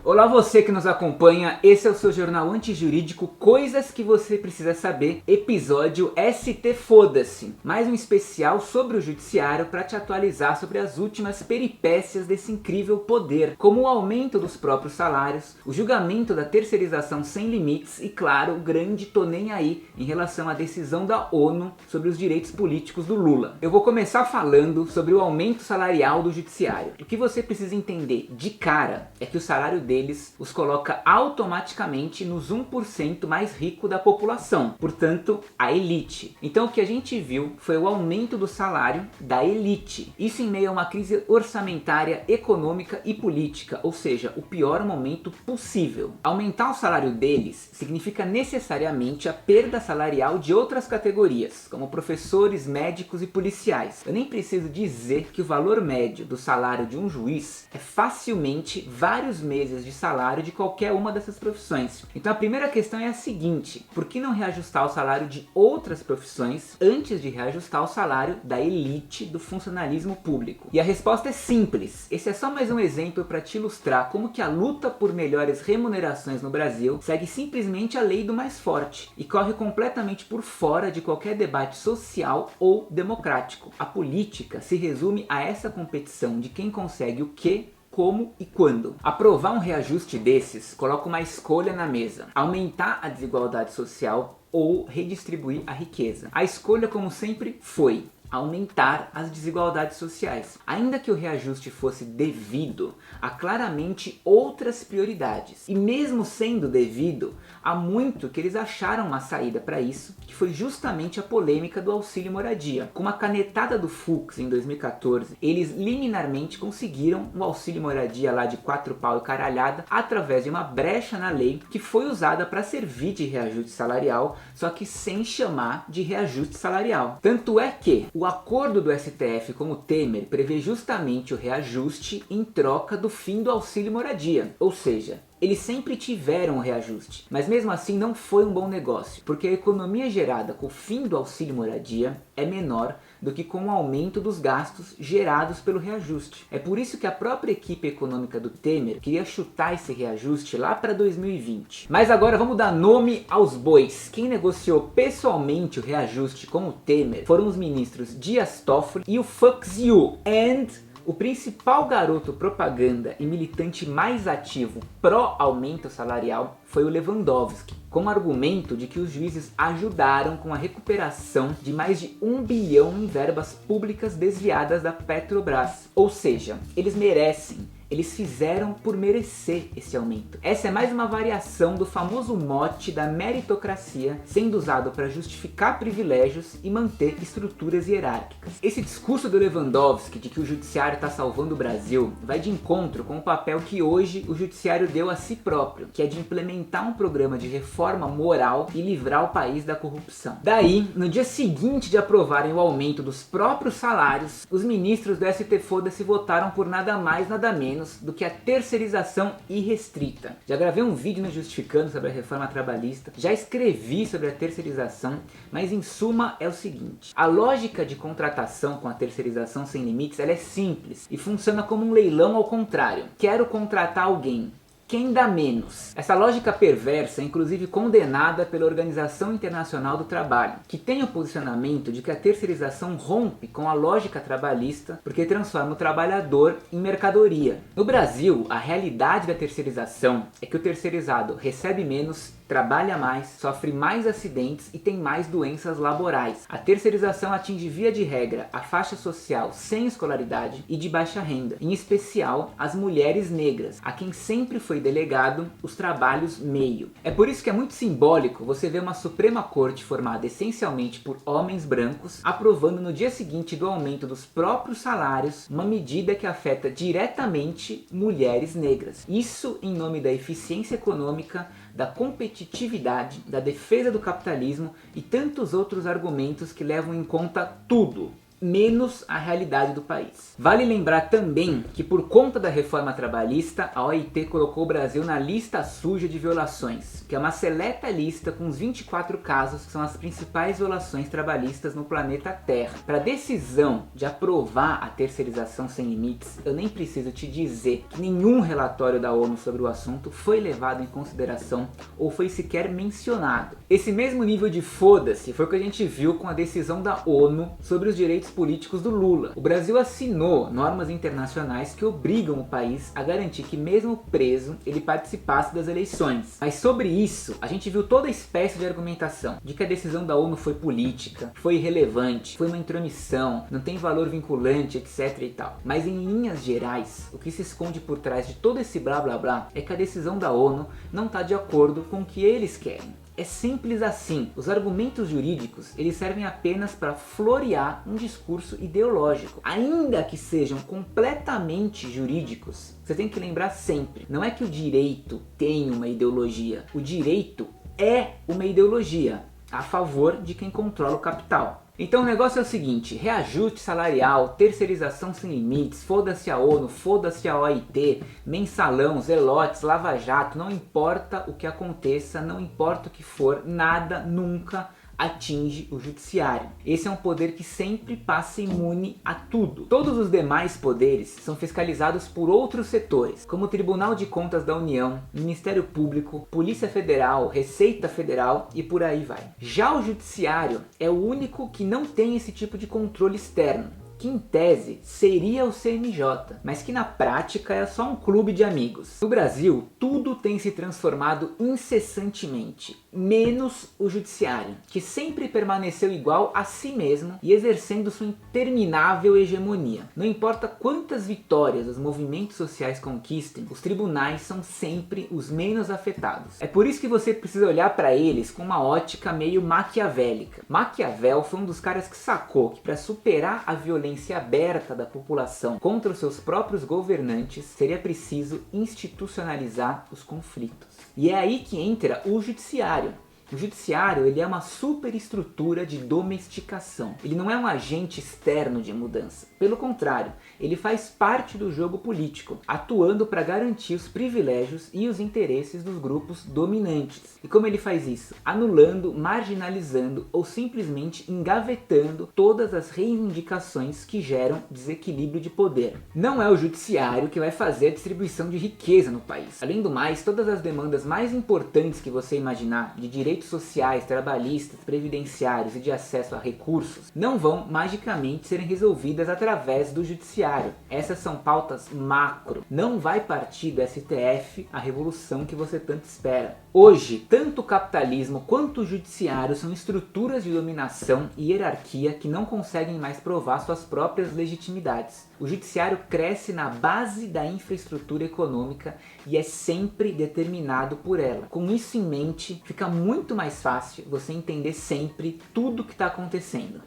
Olá você que nos acompanha, esse é o seu jornal antijurídico Coisas que você precisa saber, episódio ST Foda-se. Mais um especial sobre o judiciário para te atualizar sobre as últimas peripécias desse incrível poder, como o aumento dos próprios salários, o julgamento da terceirização sem limites e claro, o grande tô nem aí em relação à decisão da ONU sobre os direitos políticos do Lula. Eu vou começar falando sobre o aumento salarial do judiciário. O que você precisa entender de cara é que o salário deles os coloca automaticamente nos 1% mais rico da população, portanto a elite. Então o que a gente viu foi o aumento do salário da elite, isso em meio a uma crise orçamentária, econômica e política, ou seja, o pior momento possível. Aumentar o salário deles significa necessariamente a perda salarial de outras categorias, como professores, médicos e policiais. Eu nem preciso dizer que o valor médio do salário de um juiz é facilmente vários meses de salário de qualquer uma dessas profissões. Então a primeira questão é a seguinte: por que não reajustar o salário de outras profissões antes de reajustar o salário da elite do funcionalismo público? E a resposta é simples. Esse é só mais um exemplo para te ilustrar como que a luta por melhores remunerações no Brasil segue simplesmente a lei do mais forte e corre completamente por fora de qualquer debate social ou democrático. A política se resume a essa competição de quem consegue o quê, como e quando. Aprovar um reajuste desses coloca uma escolha na mesa: aumentar a desigualdade social ou redistribuir a riqueza. A escolha, como sempre, foi aumentar as desigualdades sociais. Ainda que o reajuste fosse devido, há claramente outras prioridades. E mesmo sendo devido, há muito que eles acharam uma saída para isso, que foi justamente a polêmica do auxílio moradia. Com uma canetada do Fux em 2014, eles liminarmente conseguiram um auxílio moradia lá de 4 pau e caralhada, através de uma brecha na lei que foi usada para servir de reajuste salarial, só que sem chamar de reajuste salarial. Tanto é que o acordo do STF com o Temer prevê justamente o reajuste em troca do fim do auxílio moradia, ou seja, eles sempre tiveram um reajuste, mas mesmo assim não foi um bom negócio, porque a economia gerada com o fim do auxílio moradia é menor do que com o aumento dos gastos gerados pelo reajuste. É por isso que a própria equipe econômica do Temer queria chutar esse reajuste lá para 2020. Mas agora vamos dar nome aos bois. Quem negociou pessoalmente o reajuste com o Temer foram os ministros Dias Toffoli e o Fux You. O principal garoto propaganda e militante mais ativo pró-aumento salarial foi o Lewandowski, com o argumento de que os juízes ajudaram com a recuperação de mais de 1 bilhão em verbas públicas desviadas da Petrobras. Ou seja, eles merecem. Eles fizeram por merecer esse aumento. Essa é mais uma variação do famoso mote da meritocracia sendo usado para justificar privilégios e manter estruturas hierárquicas. Esse discurso do Lewandowski de que o judiciário está salvando o Brasil vai de encontro com o papel que hoje o judiciário deu a si próprio, que é de implementar um programa de reforma moral e livrar o país da corrupção. Daí, no dia seguinte de aprovarem o aumento dos próprios salários, os ministros do ST Foda-se votaram por nada mais, nada menos do que a terceirização irrestrita. Já gravei um vídeo me justificando sobre a reforma trabalhista, já escrevi sobre a terceirização, mas em suma é o seguinte: a lógica de contratação com a terceirização sem limites ela é simples e funciona como um leilão ao contrário. Quero contratar alguém. Quem dá menos? Essa lógica perversa é inclusive condenada pela Organização Internacional do Trabalho, que tem o posicionamento de que a terceirização rompe com a lógica trabalhista porque transforma o trabalhador em mercadoria. No Brasil, a realidade da terceirização é que o terceirizado recebe menos, trabalha mais, sofre mais acidentes e tem mais doenças laborais. A terceirização atinge via de regra a faixa social sem escolaridade e de baixa renda, em especial as mulheres negras, a quem sempre foi delegado os trabalhos meio. É por isso que é muito simbólico você ver uma Suprema Corte formada essencialmente por homens brancos aprovando no dia seguinte do aumento dos próprios salários uma medida que afeta diretamente mulheres negras. Isso em nome da eficiência econômica, da competitividade, da defesa do capitalismo e tantos outros argumentos que levam em conta tudo. menos a realidade do país. Vale lembrar também que por conta da reforma trabalhista, a OIT colocou o Brasil na lista suja de violações, que é uma seleta lista com os 24 casos que são as principais violações trabalhistas no planeta Terra. Para a decisão de aprovar a terceirização sem limites, eu nem preciso te dizer que nenhum relatório da ONU sobre o assunto foi levado em consideração ou foi sequer mencionado. Esse mesmo nível de foda-se foi o que a gente viu com a decisão da ONU sobre os direitos políticos do Lula. O Brasil assinou normas internacionais que obrigam o país a garantir que mesmo preso ele participasse das eleições. Mas sobre isso, a gente viu toda espécie de argumentação de que a decisão da ONU foi política, foi irrelevante, foi uma intromissão, não tem valor vinculante, etc e tal. Mas em linhas gerais, o que se esconde por trás de todo esse blá blá blá é que a decisão da ONU não está de acordo com o que eles querem. É simples assim. Os argumentos jurídicos, eles servem apenas para florear um discurso ideológico. Ainda que sejam completamente jurídicos, você tem que lembrar sempre, não é que o direito tem uma ideologia. O direito é uma ideologia a favor de quem controla o capital. Então o negócio é o seguinte: reajuste salarial, terceirização sem limites, foda-se a ONU, foda-se a OIT, mensalão, zelotes, lava-jato, não importa o que aconteça, não importa o que for, nada nunca atinge o judiciário. Esse é um poder que sempre passa imune a tudo. Todos os demais poderes são fiscalizados por outros setores, como o Tribunal de Contas da União, Ministério Público, Polícia Federal, Receita Federal e por aí vai. Já o judiciário é o único que não tem esse tipo de controle externo, que em tese seria o CNJ, mas que na prática é só um clube de amigos. No Brasil, tudo tem se transformado incessantemente, menos o judiciário, que sempre permaneceu igual a si mesmo e exercendo sua interminável hegemonia. Não importa quantas vitórias os movimentos sociais conquistem, os tribunais são sempre os menos afetados. É por isso que você precisa olhar para eles com uma ótica meio maquiavélica. Maquiavel foi um dos caras que sacou que para superar a violência aberta da população contra os seus próprios governantes, seria preciso institucionalizar os conflitos. E é aí que entra o judiciário. O judiciário, ele é uma superestrutura de domesticação. Ele não é um agente externo de mudança. Pelo contrário, ele faz parte do jogo político, atuando para garantir os privilégios e os interesses dos grupos dominantes. E como ele faz isso? Anulando, marginalizando ou simplesmente engavetando todas as reivindicações que geram desequilíbrio de poder. Não é o judiciário que vai fazer a distribuição de riqueza no país. Além do mais, todas as demandas mais importantes que você imaginar de direitos sociais, trabalhistas, previdenciários e de acesso a recursos não vão magicamente serem resolvidas através do judiciário. Essas são pautas macro. Não vai partir do STF a revolução que você tanto espera. Hoje, tanto o capitalismo quanto o judiciário são estruturas de dominação e hierarquia que não conseguem mais provar suas próprias legitimidades. O judiciário cresce na base da infraestrutura econômica e é sempre determinado por ela. Com isso em mente, fica muito mais fácil você entender sempre tudo o que está acontecendo.